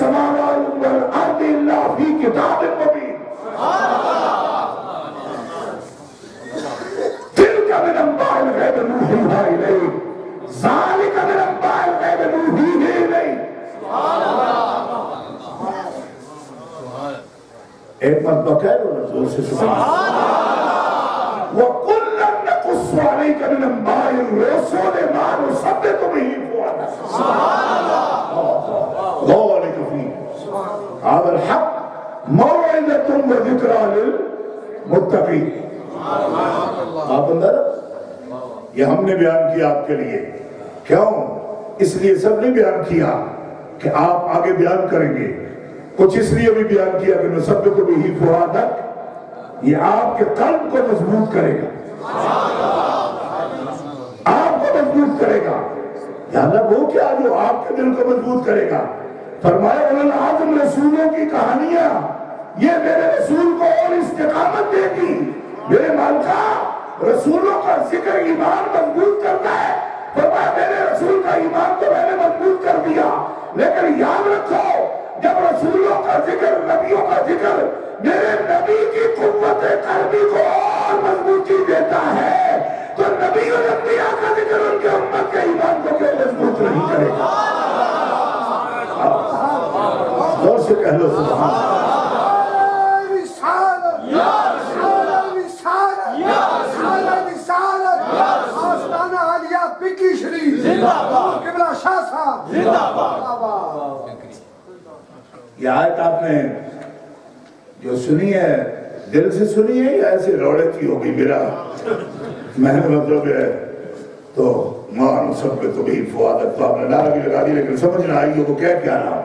السماوات والارض الا فی کتاب مبین تلک من انباء الغیب نوحیہا الیک ذالک من انباء الغیب نوحیہ الیک. ایک مرتبہ کہہ لو رسول سے سبحان اللہ. وَكُلًّا نَقُصُّ عَلَيْكَ مِنْ أَنْبَاءِ الرُّسُلِ مَا نُثَبِّتُ بِهِ فُؤَادَكَ. سبحان اللہ. ذَلِكَ فِيهِ هَذَا الْحَقُّ مَوْعِظَةٌ وَذِكْرَىٰ لِلْمُتَّقِينَ. آپ اندر یہ ہم نے بیان کیا آپ کے لیے. کیوں؟ اس لیے سب نے بیان کیا کہ آپ آگے بیان کریں گے. کچھ اس لیے بھی بیان کیا کہ نثبت بہ فؤادک، یہ آپ کے قلب کو مضبوط کرے گا، آپ کو مضبوط کرے گا. یا اللہ وہ کیا جو آپ کے دل کو مضبوط کرے گا؟ فرمایا اولو العزم رسولوں کی کہانیاں یہ میرے رسول کو اور استقامت دے گی. میرے مالکا رسولوں کا ذکر ایمان مضبوط کرتا ہے. فرمایا میرے رسول کا ایمان تو میں نے مضبوط کر دیا، لیکن یاد رکھو جب رسولوں کا ذکر، نبیوں کا ذکر میرے نبی کی قوت قلبی کو اور مضبوطی دیتا ہے تو نبی اور انبیاء کا ذکر ان کے امت کے ایمان کو کیوں مضبوط نہیں کرے گا؟ زور سے کہہ لو سبحان اللہ. یہ آیت آپ نے جو سنی ہے دل سے سنی ہے یا ایسے روڑے کی ہوگی میرا میں نے مطلب ہے تو مان سب پہ تو بھی فؤادک تو آپ نے نعرہ بھی لگا دی لیکن سمجھ نہ آئی وہ کہہ کیا رہا.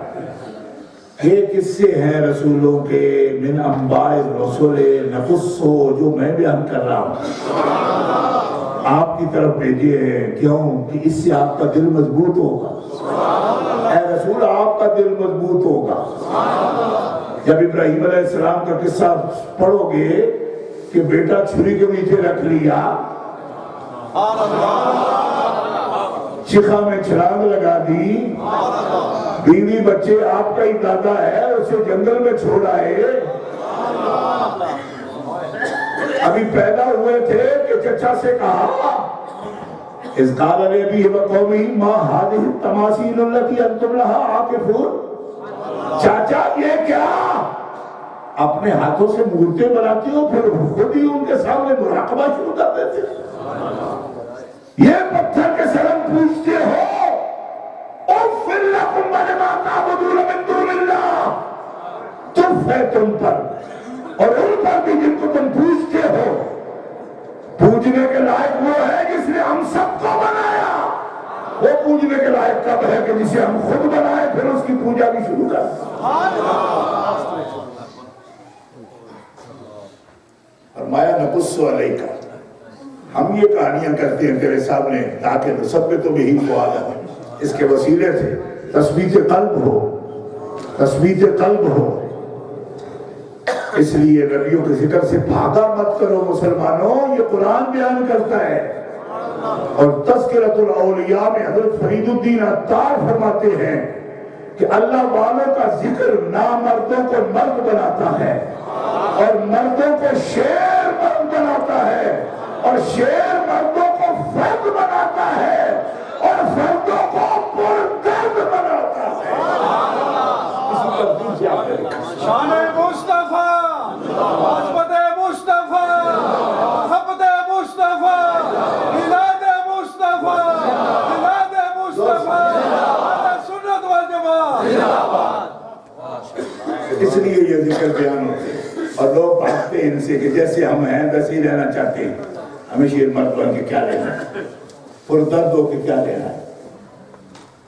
یہ قصے ہیں رسولوں کے من انباء الرسل نقص جو میں بیان کر رہا ہوں آپ کی طرف بھیجے ہیں. کیوں کہ اس سے آپ کا دل مضبوط ہوگا. اے رسول آپ کا دل مضبوط ہوگا. جب ابراہیم علیہ السلام کا قصہ پڑھو گے کہ بیٹا چھری کے نیچے رکھ لیا، چیخا میں چھلانگ لگا دی، بیوی بچے آپ کا ہی دادا ہے اسے جنگل میں چھوڑ آئے. ابھی پیدا ہوئے تھے کہ چچا سے کہا اذ قال لأبیہ وقومہ ما هذه التماثیل التي انتم لها عاکفون. چاچا یہ کیا اپنے ہاتھوں سے مورتیں بناتی ہو پھر خود ہی ان کے سامنے مراقبہ شروع کر دیتے. یہ پتھر کے سرم پوچھتے ہو اغفر لکم ولما تعبدون من دون اللہ، تف ہے تم پر اور ان پر بھی جن کو تم پوچھتے ہو. پوجنے کے لائق وہ ہے جس نے ہم سب کو بنایا. وہ پوجنے کے لائق کب ہے کہ جسے ہم خود بنائے پھر اس کی پوجا بھی شروع کر. فرمایا نقص علیکہ، ہم یہ کہانیاں کرتے ہیں تیرے سامنے تاکہ نثبت بہ فؤادک، اس کے وسیلے سے تثبیت قلب ہو، تثبیت قلب ہو. اس لیے نبیوں کے ذکر سے بھاگا مت کرو مسلمانوں. یہ قرآن بیان کرتا ہے. اور تذکرۃ الاولیاء میں حضرت فرید الدین عطار فرماتے ہیں کہ اللہ والوں کا ذکر نامردوں کو مرد بناتا ہے اور مردوں کو شیر مرد بناتا ہے اور شیر مردوں کو فرد بناتا ہے اور فردوں کو پردرد بناتا ہے. شان مصطفیٰ، عظمت مصطفیٰ، محبت مصطفیٰ، میلاد مصطفیٰ، میلاد مصطفیٰ، سنت والجماعت. اس لیے یہ ذکر بیان ہوتے ہیں اور لوگ بھاگتے ہیں ان سے کہ جیسے ہم ہیں ویسے ہی رہنا چاہتے ہیں. ہمیں شیر مرد بن کے کیا لینا ہے، پردرد ہو کے کیا لینا ہے.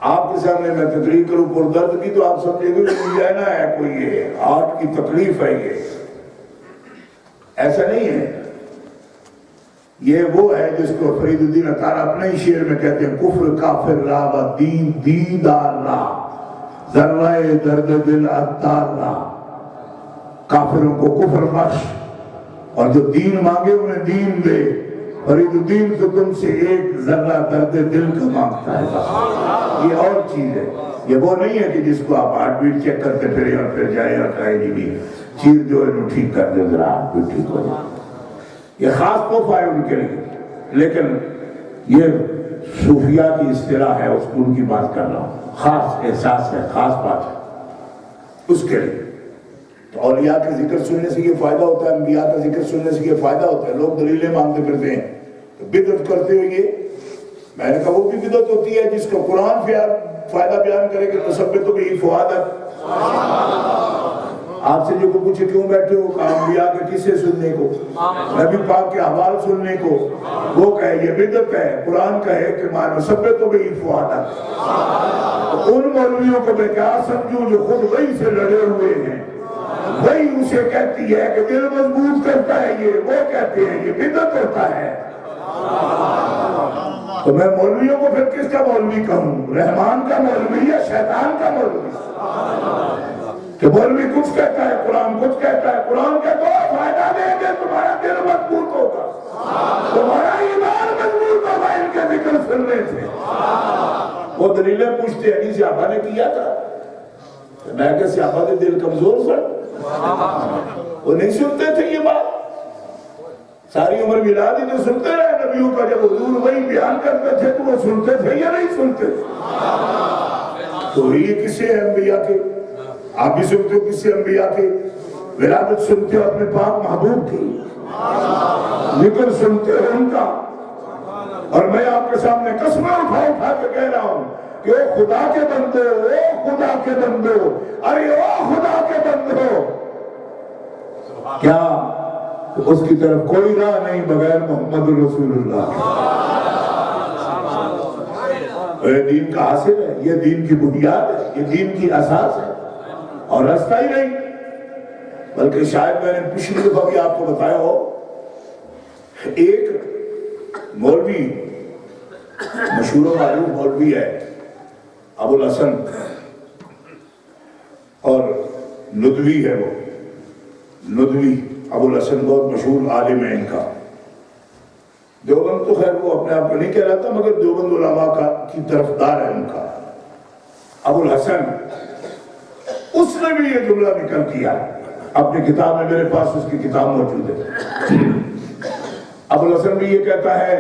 آپ کے سامنے میں تقریر کروں پردرد کی تو آپ سمجھیں گے کہ لینا ہے کوئی یہ ہارٹ کی تکلیف ہے. یہ ایسا نہیں ہے. یہ وہ ہے جس کو فرید الدین عطار اپنے ہی شعر میں کہتے ہیں کفر کافر را و دین دیدار را ذرہ درد دل عطار را. کافروں کو کفر بخش اور جو دین مانگے انہیں دین دے. فرید الدین تو تم سے ایک ذرہ درد دل کا مانگتا ہے. یہ اور چیز ہے، یہ وہ نہیں ہے کہ جس کو آپ ہارٹ بیٹ چیک کرتے پھرے اور پھر جائے اور کہے جی بھی چیز جو ہے ٹھیک کر دے ذرا ہارٹ بیٹ ٹھیک ہو جائے. یہ خاص تحفہ ہے ان کے لیے، لیکن یہ صوفیہ کی اصطلاح ہے، اس کو ان کی بات کر رہا ہوں، خاص احساس ہے، خاص بات ہے اس کے لیے. تو اولیاء کے ذکر سننے سے یہ فائدہ ہوتا ہے، انبیاء کا ذکر سننے سے یہ فائدہ ہوتا ہے. لوگ دلیلیں مانگتے پھرتے ہیں، بدعت کرتے ہوئے میں نے کہا وہ بھی بدعت ہوتی ہے جس کو قرآن فائدہ بیان کرے کہ تثبتوا به فؤادک. آپ سے جو پوچھے کیوں بیٹھے ہو، کہا انبیاء کے قصے سننے کو، نبی پاک کے احوال سننے کو. وہ کہے یہ بدعت ہے، قرآن کہے کہ تثبتوا به فؤادک. ان مولویوں کو میں کیا سمجھوں جو خود وہی سے لڑے ہوئے ہیں، وہی اسے کہتی ہے کہ دل مضبوط کرتا ہے، یہ وہ کہتے ہیں یہ بدعت ہوتا ہے. تو میں مولویوں کو پھر کس کا مولوی کہوں، رحمان کا مولوی یا شیطان کا مولوی؟ کہ مولوی کچھ کہتا ہے، قرآن کچھ کہتا ہے. قرآن کے دو فائدہ دیں گے، تمہارا دل مضبوط ہوگا، تمہارا ایمان مضبوط ہوگا ان کے ذکر سننے سے. وہ دلیلیں پوچھتے ہیں، صحابہ نے کیا تھا. میں کہ صحابہ کے دل کمزور سن، وہ نہیں سنتے تھے یہ بات. ساری عمر میلادی جو سنتے رہے نبیوں کا، جب حضور وہی بیان کرتے تھے تو وہ سنتے تھے یا نہیں سنتے تھے؟ تو یہ کسے ہیں انبیاء کے، آپ بھی سنتے ہو کسے انبیاء کے، ولادت سنتے ہو اپنے پاک محبوب کی، ذکر سنتے ہو ان کا. اور میں آپ کے سامنے قسمیں اٹھا کے کہہ رہا ہوں کہ او خدا کے بندو، او خدا کے بندو، ارے او خدا کے بندو، کیا اس کی طرف کوئی راہ نہیں بغیر محمد رسول اللہ. یہ دین کا حاصل ہے، یہ دین کی بنیاد ہے، یہ دین کی اساس ہے، اور رستہ ہی نہیں. بلکہ شاید میں نے پچھلی دفعہ بھی آپ کو بتایا ہو، ایک مولوی مشہور و معروف مولوی ہے ابو الحسن، اور ندوی ہے، وہ ندوی ابو الحسن بہت مشہور عالم ہے ان کا. دیوبند تو خیر وہ اپنے آپ کو نہیں کہلاتا، مگر دیوبند علماء کی طرفدار ہے ان کا. ابو الحسن اس نے بھی یہ جملہ نقل کیا اپنی کتاب میں، میرے پاس اس کی کتاب موجود ہے. ابو الحسن بھی یہ کہتا ہے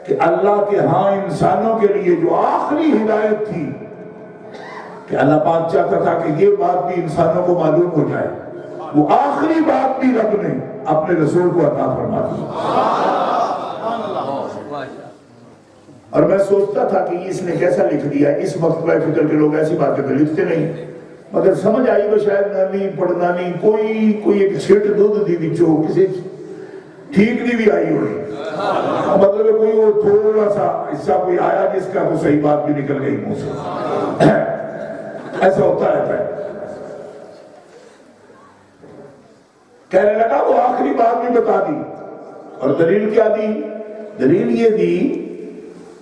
کہ اللہ کے ہاں انسانوں کے لیے جو آخری ہدایت تھی، کہ اللہ پاک چاہتا تھا کہ یہ بات بھی انسانوں کو معلوم ہو جائے، وہ آخری بات بھی رب نے اپنے رسول کو عطا فرما دی. اور میں سوچتا تھا کہ اس نے کیسا لکھ دیا. اس مکتبہ فکر کے لوگ ایسی باتیں تو لکھتے نہیں، مگر سمجھ آئی وہ شاید نانی پڑھنا نہیں، کوئی ایک چھٹ دودھ دی بچو کسی ٹھیک نہیں بھی آئی ہوئی، مطلب ہے کوئی وہ تھوڑا سا حصہ کوئی آیا جس کا وہ صحیح بات بھی نکل گئی منہ سے. ایسا ہوتا رہتا ہے. کہنے لگا وہ آخری بات بھی بتا دی. اور دلیل کیا دی؟ دلیل یہ دی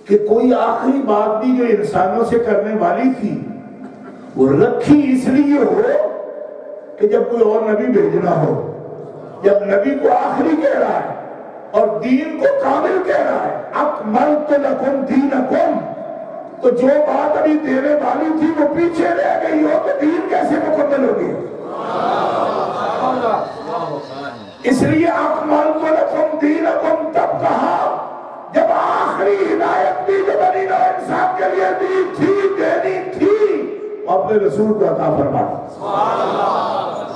کہ کوئی آخری بات بھی جو انسانوں سے کرنے والی تھی وہ رکھی اس لیے ہو کہ جب کوئی اور نبی بھیجنا ہو، جب نبی کو آخری کہہ رہا ہے اور دین کو کامل کہہ رہا ہے، اکملت لکم دینکم، تو جو بات ابھی دینے والی تھی وہ پیچھے رہ گئی ہو تو دین کیسے مکمل ہوگی؟ اس لیے اکملت لکم دینکم تب کہا جب آخری ہدایت بھی جو بنی نوع انسان کے لیے دی تھی، دینی تھی، اپنے رسول کو عطا فرما.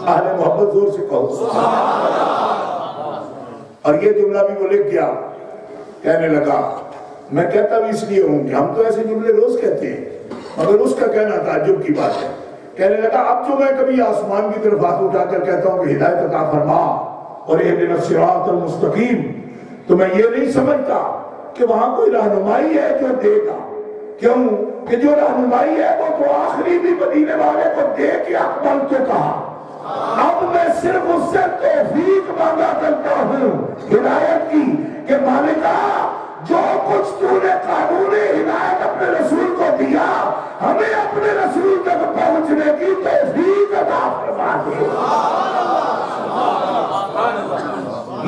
اہل محبت زور سے کہو. اور یہ جملہ بھی وہ لکھ گیا. کہنے لگا، میں کہتا بھی اس لیے ہوں کہ ہم تو ایسے جملے روز کہتے ہیں، مگر اس کا کہنا تعجب کی بات ہے. کہنے لگا اب جو میں کبھی آسمان کی طرف ہاتھ اٹھا کر کہتا ہوں کہ ہدایت عطا فرما اور اہدنا الصراط المستقیم، تو میں یہ نہیں سمجھتا کہ وہاں کوئی رہنمائی ہے جو دے گا. کیوں کہ جو رہنمائی ہے وہ تو آخری بھی مدینے والے کو دے کے اکمل تو کہا. اب میں صرف اس سے توفیق مانگا کرتا ہوں ہدایت کی کہ مالکا جو کچھ تو نے قانون ہدایت اپنے رسول کو دیا، ہمیں اپنے رسول تک پہنچنے کی توفیق عطا فرما دے.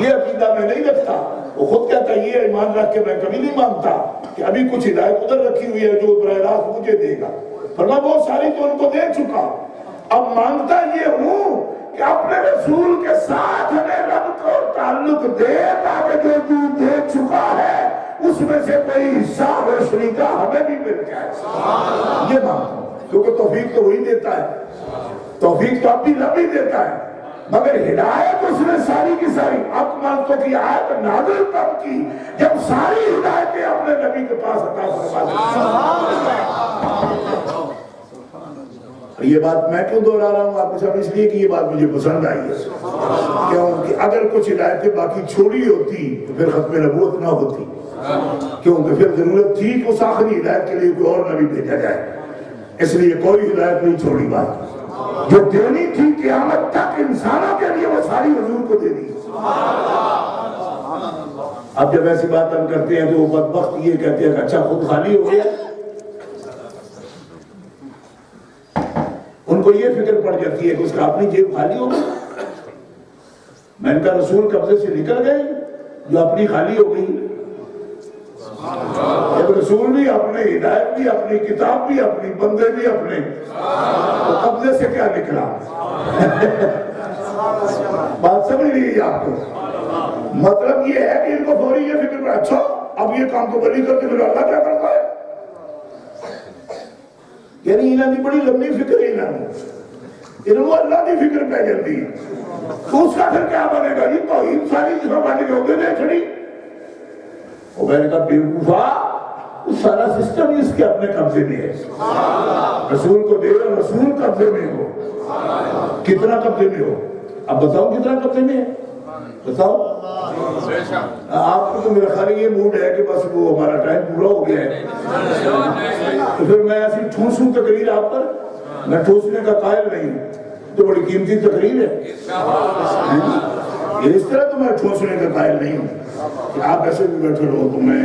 یہ عقیدہ میں نہیں رکھتا. وہ خود کہتا ہے یہ ایمان رکھ کے میں کبھی نہیں مانگتا کہ ابھی کچھ ہدایت ادھر رکھی ہوئی ہے جو براہ راست مجھے دے گا، فرمایا بہت ساری تو ان کو دے چکا، اب مانگتا یہ ہوں کہ اپنے رسول کے ساتھ ہمیں رب کو تعلق دے تاکہ جو تو دے چکا ہے اس میں سے کوئی حصہ روشنی کا ہمیں بھی مل جائے، یہ مانگتا ہوں، کیونکہ توفیق تو وہی دیتا ہے، توفیق تو اب بھی رب ہی دیتا ہے، مگر ہدایت اس نے ساری کی ساری اکملتو کی آیت نازل تب کی جب ساری ہدایتیں اپنے نبی کے پاس عطا فرما دی۔ یہ بات میں کیوں دہرا رہا ہوں آپ کو سب، اس لیے کہ یہ بات مجھے پسند آئی ہے، کیوں کہ اگر کچھ ہدایتیں باقی چھوڑی ہوتی تو پھر ختم نبوت نہ ہوتی، کیونکہ پھر ضرورت تھی کہ اس آخری ہدایت کے لیے کوئی اور نبی بھیجا جائے، اس لیے کوئی ہدایت نہیں چھوڑی، بات جو دینی تھی قیامت تک انسانوں کے لیے وہ ساری حضور کو دے دی۔ اب جب ایسی بات ہم کرتے ہیں تو وہ بدبخت یہ کہتے ہیں کہ اچھا خود خالی ہو گیا، ان کو یہ فکر پڑ جاتی ہے کہ اس کا اپنی جیب خالی ہو گئی، میں ان کا رسول قبضے سے نکل گئے جو اپنی خالی ہو گئی، جب رسول بھی اپنے، ہدایت بھی اپنی، کتاب بھی اپنی، بندے بھی اپنے، تو قبضے سے کیا نکلا؟ بات سمجھ لیجیے آپ کو، مطلب یہ ہے کہ ان کو فوری یہ فکر پڑا اچھا اب یہ کام تو بلی کرتے پھر اللہ کیا کرتا ہے، یعنی انہوں نے بڑی لمبی فکر ہے، انہوں نے اللہ کی فکر پہ جلدی، تو اس کا پھر کیا بنے گا؟ یہ توحید ساری جسوں بنے گا ہوگے دے چھڑی، وہ میں نے کہا بیوقوفا اس سارا سسٹم ہی اس کے اپنے قبضے میں ہے، رسول کو دے گا، رسول قبضے میں ہو، کتنا قبضے میں ہو؟ اب بتاؤ کتنا قبضے میں ہے، بتاؤ آپ کو تو میرا خیال یہ موڈ ہے کہ بس وہ ہمارا ٹائم پورا ہو گیا ہے، تو پھر میں ایسی ٹھوسوں تقریر آپ پر، میں ٹھوسنے کا قائل نہیں ہوں، تو بڑی قیمتی تقریر ہے، اس طرح تو میں ٹھوسنے کا قائل نہیں ہوں کہ آپ ایسے بھی بیٹھے رہو تو میں،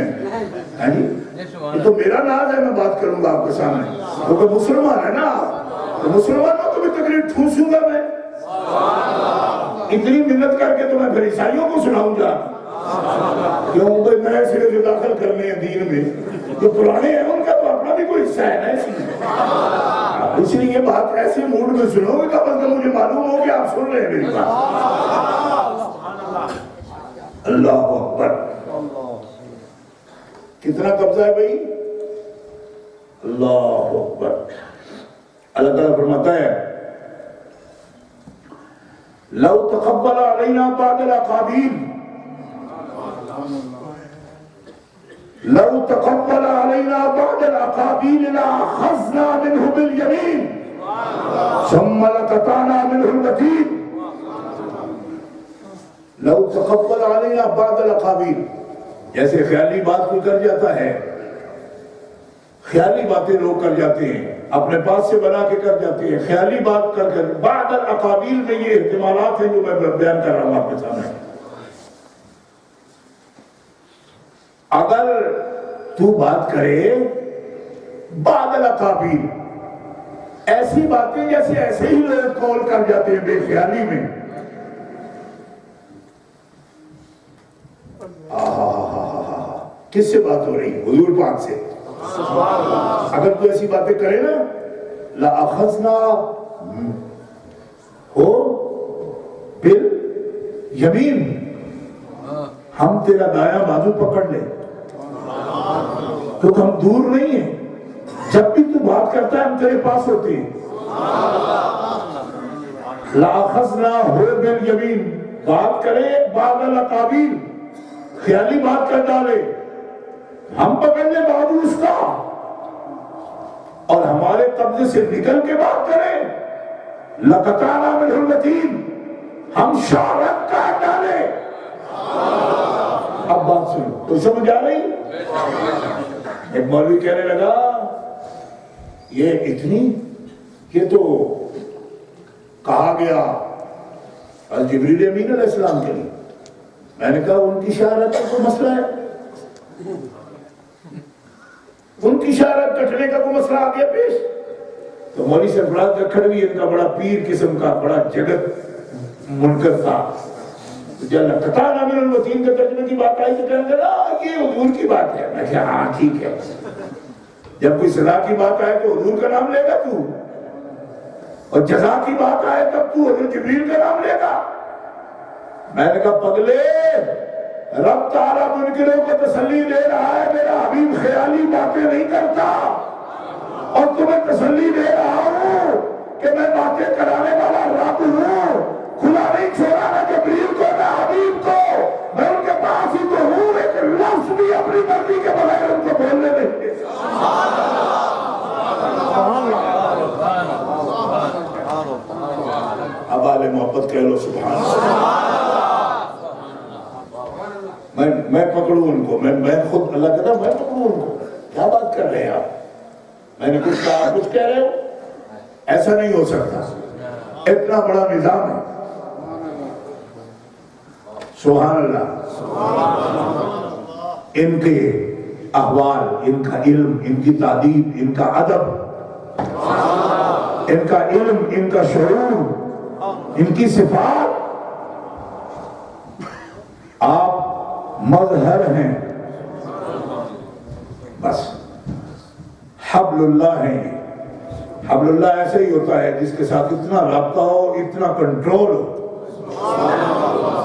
یہ تو میرا ناز ہے، میں بات کروں گا آپ کے سامنے، کیونکہ مسلمان ہے نا آپ، تو مسلمانوں کو بھی تقریر ٹھوسوں گا میں، اتنی محنت کر کے تو میں پھر عیسائیوں کو سناؤں گا، کیوں بھائی نئے سرے سے داخل کرنے ہیں دین میں، جو پرانے ہیں ان کا تو اپنا بھی کوئی حصہ ہے نا، اس لیے یہ بات ایسے موڈ میں سنو گے کہ بس مجھے معلوم ہو کہ آپ سن رہے ہیں میری بات۔ اللہ اکبر، کتنا قبضہ ہے بھائی؟ اللہ اکبر، اللہ تعالیٰ فرماتا ہے لو تقبل علینا بعد الاقابیل، لو تقبل علینا بعد الاقابیل لأخذنا منه بالیمین ثم لقطعنا منه الوتین۔ لو تقبل علینا بعد الاقابیل، جیسے خیالی بات کوئی کر جاتا ہے، خیالی باتیں لوگ کر جاتے ہیں، اپنے پاس سے بنا کے کر جاتے ہیں، خیالی بات کر بعد الاقابیل میں یہ احتمالات ہیں جو میں بیان کر رہا ہوں آپ کے سامنے۔ اگر تو بات کرے بعد الاقابیل، ایسی باتیں جیسے ایسے ہی لوگ کال کر جاتے ہیں بے خیالی میں، کس سے بات ہو رہی؟ حضور پاک سے۔ اگر تو ایسی باتیں کرے نا لَأَخَذْنَا ہو بِالْيَمِينِ، ہم تیرا دایاں بازو پکڑ لیں، کیونکہ ہم دور نہیں ہیں، جب بھی تو بات کرتا ہے ہم تیرے پاس ہوتے ہیں۔ لَأَخَذْنَا ہو بِالْيَمِينِ، بات کرے بعد الاقابیل، خیالی بات کر ڈالے، ہم پکڑ لیں بازو اس کا، اور ہمارے قبضے سے نکل کے بات کریں لَقَطَعْنَا مِنْهُ الْوَتِينَ، ہم شہرت کاٹ ڈالے۔ اب بات سنو تو سمجھ آ رہی؟ ایک مولوی کہنے لگا یہ اتنی، یہ تو کہا گیا جبریل امین علیہ السلام کے لیے، میں نے کہا ان کی شہادت کا کوئی مسئلہ ہے؟ ان کی شہادت کٹنے کا کوئی مسئلہ آ گیا پیش؟ تو مولوی سرفراز کھڑوی ان کا بڑا پیر قسم کا بڑا جگت منکر تھا، جب قطعنا من الوتین کے ترجمے کی بات آئی تو کہنے لگا یہ حضور کی بات ہے. میں کہا ہاں ٹھیک ہے. جب کوئی سزا کی بات آئے تو حضور کا نام لے گا تو, اور جزا کی بات آئے تب تو حضرت جبریل کا نام لے گا. میں نے کہا پگلے, رب تعالیٰ منکروں کو تسلی دے رہا ہے, میرا حبیب خیالی باتیں نہیں کرتا, اور تمہیں تسلی دے رہا ہوں کہ میں باتیں کرانے والا رب ہوں. کھلا نہیں چھوڑا نہ جبریل کو نہ حبیب کو, میں ان کے پاس ہی تو ہوں, ایک لفظ بھی اپنی مرضی کے بغیر ان کو بولنے نہیں دے. اب آل محبت کہہ لو سبحان اللہ. میں پکڑوں ان کو, میں خود اللہ کہتا میں پکڑوں ان کو. کیا بات کر رہے ہیں آپ, میں نے کچھ کہا آپ کچھ کہہ رہے ہو, ایسا نہیں ہو سکتا. اتنا بڑا نظام ہے. سبحان اللہ. ان کے احوال, ان کا علم, ان کی تعدیب, ان کا ادب, ان کا علم, ان کا شعور, ان کی صفات, آپ مظہر ہیں بس. حبل اللہ ہیں. حبل اللہ ایسے ہی ہوتا ہے جس کے ساتھ اتنا رابطہ ہو, اتنا کنٹرول ہو,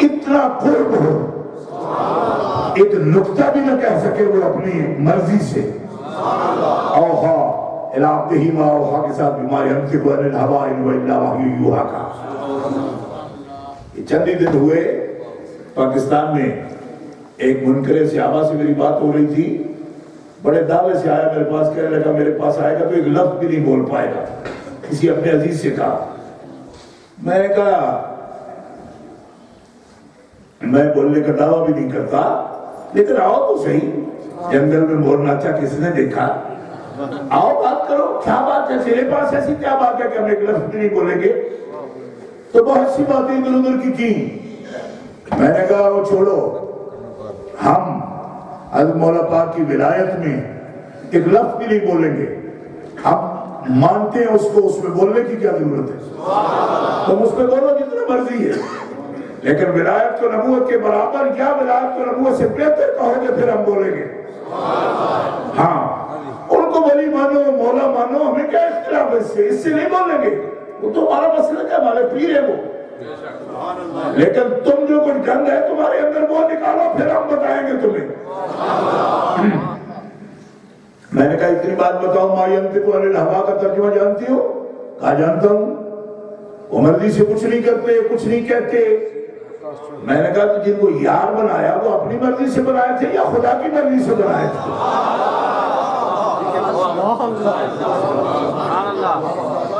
اتنا قرب ہو, ایک نقطہ بھی نہ کہہ سکے وہ اپنی مرضی سے. اوہا الابدہی ما اوہا کے ساتھ بیماری ہمتے کو انل ہوا انو اللہ وحی یوہا کا. یہ چندی دن ہوئے پاکستان میں ایک منکر صحابہ سے میری بات ہو رہی تھی. بڑے دعوے سے آیا میرے پاس, کہنے لگا میرے پاس آئے گا تو ایک لفظ بھی نہیں بول پائے گا. کسی اپنے عزیز سے کہا. میں نے کہا میں بولنے کا دعویٰ بھی نہیں کرتا, لیکن آؤ تو صحیح. جنگل میں مور ناچا کس نے دیکھا, آؤ بات کرو. کیا بات ہے تیرے پاس, ایسی کیا بات ہے کہ ہم ایک لفظ بھی نہیں بولیں گے. تو بہت سی باتیں ادھر ادھر کی. میں نے کہا وہ چھوڑو, ہم حضرت مولا پاک کی ولایت میں ایک لفظ بھی نہیں بولیں گے. ہم مانتے ہیں اس کو, اس میں بولنے کی کیا ضرورت ہے. تم اس میں بولو جتنا مرضی ہے, لیکن ولایت کو نبوت کے برابر یا ولایت کو نبوت سے بہتر کہو گے پھر ہم بولیں گے. ہاں ان کو ولی مانو, مولا مانو, ہمیں کیا اختلاف ہے اس سے نہیں بولیں گے. وہ تو ہمارا مسئلہ کیا, ہمارے پیر ہے وہ. لیکن تم جو کچھ گند ہے تمہارے اندر وہ نکالو, پھر ہم بتائیں گے تمہیں. میں نے کہا اتنی بات بتاؤ, ما ینطق عن الہوا کا ترجمہ جانتی ہو؟ کہا جانتا ہوں. وہ مرضی سے کچھ نہیں کرتے, کچھ نہیں کہتے. میں نے کہا تو جن کو یار بنایا وہ اپنی مرضی سے بنائے تھے یا خدا کی مرضی سے بنائے تھے؟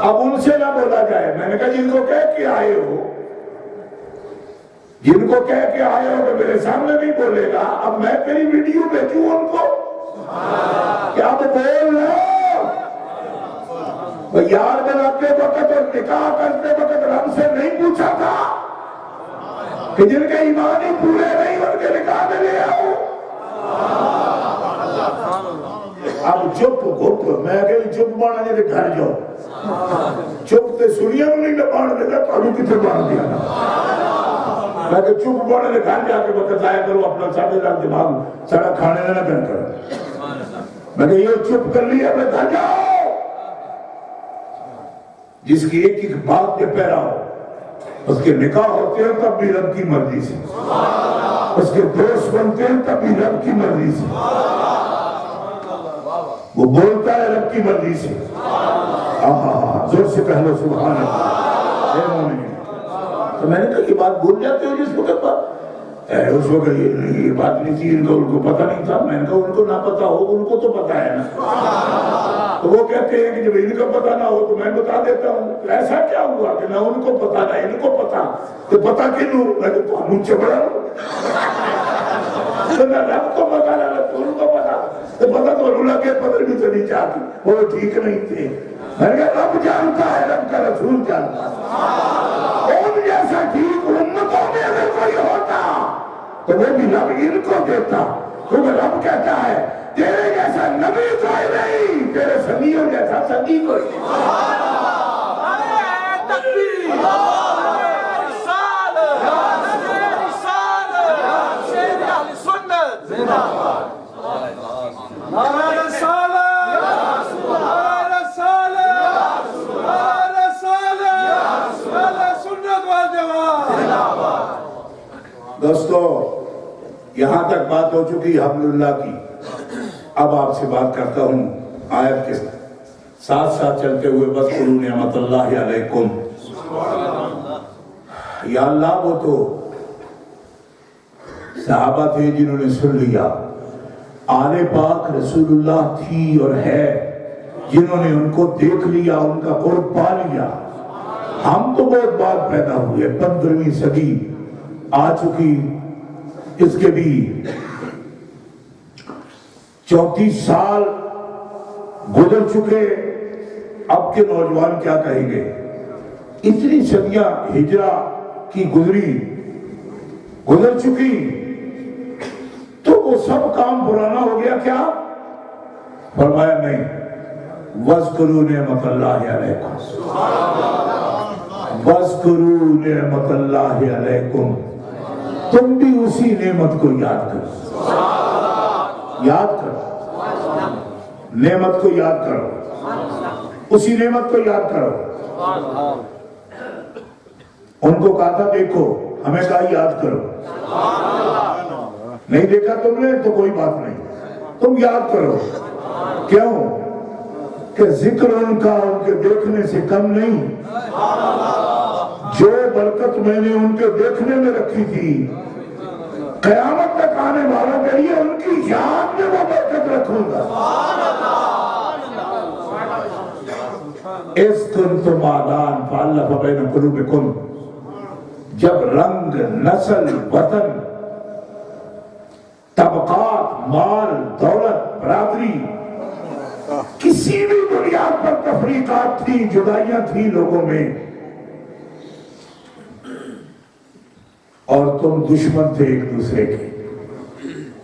اب ان سے نہ بولا جائے. میں نے کہا جن کو کہہ کے آئے ہو, جن کو کہہ کے آئے ہو کہ میرے سامنے نہیں بولے گا, اب میں تیری ویڈیو بھیجوں ان کو کیا تو بول رہے ہو. یار بناتے وقت اور نکاح کرتے وقت رب سے نہیں پوچھا تھا کہ جن کے ایمان ہی پورے نہیں ان کے نکاح میں لے آؤ. اب چپ گھپ, میں کہ چپ بانا جی دے گھر جاؤ. چپ تے سنیا نو نہیں بانا دے گا, تو کتنے بانا دیا نا. میں کہ چپ بانا دے گھر جا کے وقت ضائع کرو اپنا, ساڑھے لاکھ دماغ سارا کھانے نہ کر کر. میں کہ یہ چپ کر لیا, میں گھر جاؤ. جس کی ایک ایک بات کے پیرا ہو, اس کے نکاح ہوتے ہیں تب بھی رب کی مرضی سے, اس کے دوست بنتے ہیں تب بھی رب کی مرضی سے, وہ بولتا ہے رب کی مرضی سے. زور سے کہہ لو سبحان اللہ. تو میں نے کہا یہ بات بھول جاتے ہو جس وقت بات, اس وقت یہ بات نہیں تھی, ان کو پتہ نہیں تھا. میں نے کہا ان کو نہ پتہ ہو, ان کو تو پتہ ہے نا. تو وہ کہتے ہیں کہ جب ان کو پتہ نہ ہو تو میں بتا دیتا ہوں. ایسا کیا ہوا کہ نہ ان کو پتہ نہ ان کو پتہ, تو پتہ کیوں؟ میں کہ تو ہم ان سے بڑا نہ رب کو پتہ نہ تو ان کو پتہ, تو پتہ تو اللہ کے پتہ بھی تو نہیں چاہتی, وہ ٹھیک نہیں تھے. میں نے کہا رب جانتا ہے, رب کا رسول جانتا ہے. ان جیسا ٹھیک امتوں میں اگر کوئی ہوتا تو وہ بھی رب ان کو دیتا, کیونکہ رب کہتا ہے تیرے جیسا نبی کوئی نہیں, تیرے سنگیوں جیسا سنگی کوئی نہیں. یہاں تک بات ہو چکی حمدللہ کی. اب آپ سے بات کرتا ہوں آیت کے ساتھ ساتھ چلتے ہوئے. وَاذْكُرُوا نِعْمَتَ اللَّهِ عَلَيْكُمْ. یا اللہ وہ تو صحابہ تھے جنہوں نے سن لیا، آل پاک رسول اللہ تھی اور ہے جنہوں نے ان کو دیکھ لیا، ان کا قرب پا لیا. ہم تو بہت بعد پیدا ہوئے، 15ویں صدی آ چکی، اس کے بھی 34 سال گزر چکے. اب کے نوجوان کیا کہیں گے؟ اتنی صدیاں ہجرہ کی گزر چکی تو وہ سب کام پرانا ہو گیا کیا؟ فرمایا نہیں. وَاذْكُرُوا نِعْمَتَ اللَّهِ عَلَيْكُمْ. وَاذْكُرُوا نِعْمَتَ اللَّهِ عَلَيْكُمْ. تم بھی اسی نعمت کو یاد کرو، یاد کرو، نعمت کو یاد کرو، اسی نعمت کو یاد کرو. ان کو کہا تھا دیکھو، ہمیں کہا یاد کرو. نہیں دیکھا تم نے تو کوئی بات نہیں، تم یاد کرو. کیوں کہ ذکر ان کا ان کے دیکھنے سے کم نہیں. جو برکت میں نے ان کے دیکھنے میں رکھی تھی، قیامت تک آنے والوں کے لیے ان کی یاد میں وہ برکت رکھوں گا. اِذْ كُنْتُمْ أَعْدَاءً فَأَلَّفَ بَيْنَ قُلُوبِكُمْ. جب رنگ، نسل، وطن، طبقات، مال، دولت، برادری، کسی بھی بنیاد پر تفریقات تھی، جدائیاں تھیں لوگوں میں، اور تم دشمن تھے ایک دوسرے کے.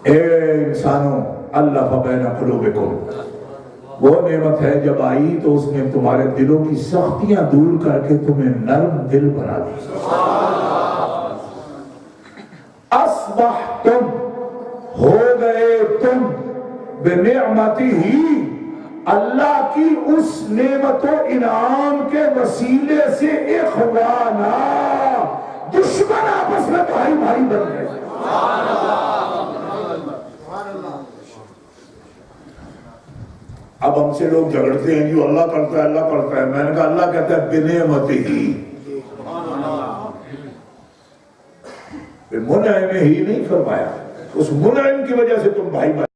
اے انسانوں، الف بین قلوبکم. وہ نعمت ہے جب آئی تو اس نے تمہارے دلوں کی سختیاں دور کر کے تمہیں نرم دل بنا دی. اصبحتم، ہو گئے تم، بنعمتہ، اللہ کی اس نعمت و انعام کے وسیلے سے اخوانا، دشمن آپس میں بھائی بھائی بن گئے. اب ہم سے لوگ جھگڑتے ہیں جو اللہ کرتا ہے، اللہ کرتا ہے. میں نے کہا اللہ کہتا ہے بنعمتہ. منعم ہی نہیں فرمایا، اس منعم کی وجہ سے تم بھائی بھائی